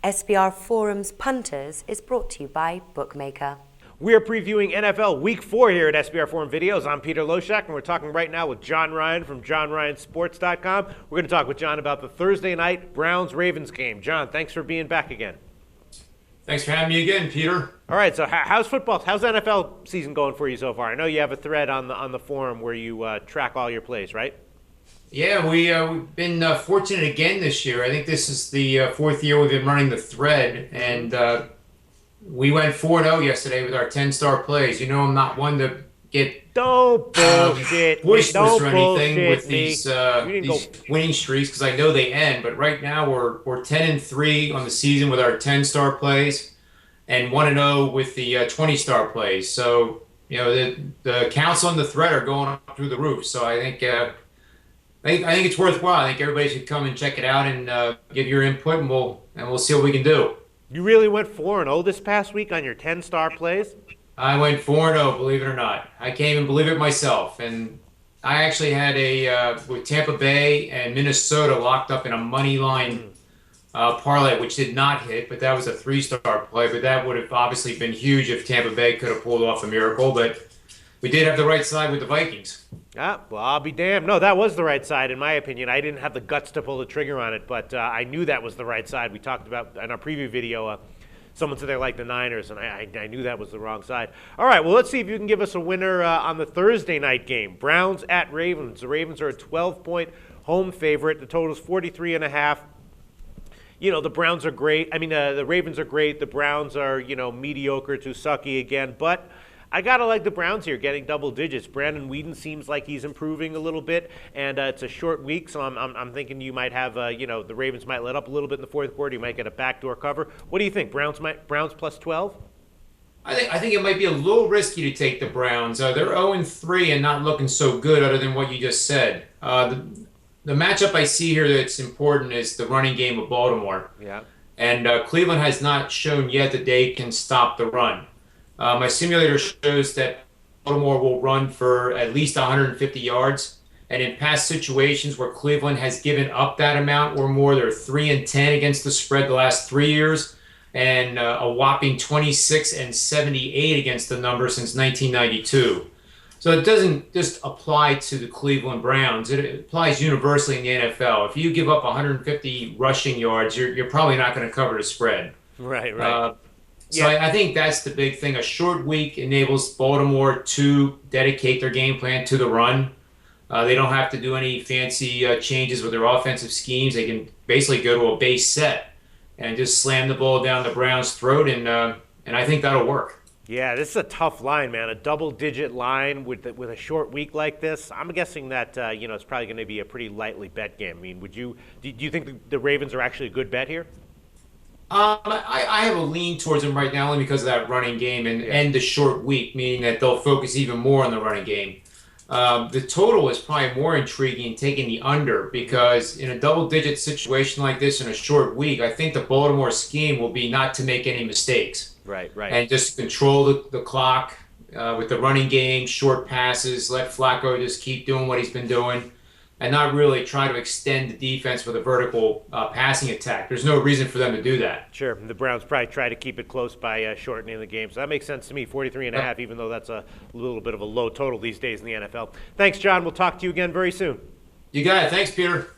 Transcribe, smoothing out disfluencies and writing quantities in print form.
SBR Forum's Punters is brought to you by Bookmaker. We are previewing NFL Week 4 here at SBR Forum Videos. I'm Peter Loshak, and we're talking right now with John Ryan from JohnRyanSports.com. We're going to talk with John about the Thursday night Browns-Ravens game. John, thanks for being back again. Thanks for having me again, Peter. All right, so how's NFL season going for you so far? I know you have a thread on the forum where you track all your plays, right? Yeah, we've been fortunate again this year. I think this is the fourth year we've been running the thread, and we went 4-0 yesterday with our 10-star plays. You know, I'm not one to get boisterous or anything with these winning streaks because I know they end. But right now we're 10-3 on the season with our 10-star plays, and 1-0 with the 20-star plays. So you know the counts on the thread are going up through the roof. So I think it's worthwhile. I think everybody should come and check it out and give your input, and we'll see what we can do. You really went 4-0 this past week on your 10-star plays? I went 4-0, believe it or not. I can't even believe it myself. And I actually had with Tampa Bay and Minnesota locked up in a money line parlay, which did not hit, but that was a 3-star play. But that would have obviously been huge if Tampa Bay could have pulled off a miracle. But we did have the right side with the Vikings. Ah, well, I'll be damned. No, that was the right side, in my opinion. I didn't have the guts to pull the trigger on it, but I knew that was the right side. We talked about in our preview video, someone said they liked the Niners, and I knew that was the wrong side. All right, well, let's see if you can give us a winner on the Thursday night game. Browns at Ravens. The Ravens are a 12-point home favorite. The total's 43.5. You know, the Browns are great. I mean, the Ravens are great. The Browns are, mediocre to sucky again, but I got to like the Browns here getting double digits. Brandon Weeden seems like he's improving a little bit, and it's a short week, so I'm thinking you might have, the Ravens might let up a little bit in the fourth quarter. You might get a backdoor cover. What do you think? Browns plus 12? I think it might be a little risky to take the Browns. They're 0-3 and not looking so good other than what you just said. The matchup I see here that's important is the running game of Baltimore. Yeah. And Cleveland has not shown yet that they can stop the run. My simulator shows that Baltimore will run for at least 150 yards. And in past situations where Cleveland has given up that amount or more, they're 3-10 against the spread the last 3 years, and a whopping 26-78 against the number since 1992. So it doesn't just apply to the Cleveland Browns. It applies universally in the NFL. If you give up 150 rushing yards, you're probably not going to cover the spread. Right. So yeah. I think that's the big thing. A short week enables Baltimore to dedicate their game plan to the run. They don't have to do any fancy changes with their offensive schemes. They can basically go to a base set and just slam the ball down the Browns' throat, and I think that'll work. Yeah, this is a tough line, man. A double-digit line with a short week like this. I'm guessing that it's probably going to be a pretty lightly bet game. I mean, do you think the Ravens are actually a good bet here? I have a lean towards them right now only because of that running game and the short week, meaning that they'll focus even more on the running game. The total is probably more intriguing taking the under because in a double-digit situation like this in a short week, I think the Baltimore scheme will be not to make any mistakes. Right. And just control the clock with the running game, short passes, let Flacco just keep doing what he's been doing, and not really try to extend the defense with a vertical passing attack. There's no reason for them to do that. Sure. The Browns probably try to keep it close by shortening the game. So that makes sense to me, 43.5, even though that's a little bit of a low total these days in the NFL. Thanks, John. We'll talk to you again very soon. You got it. Thanks, Peter.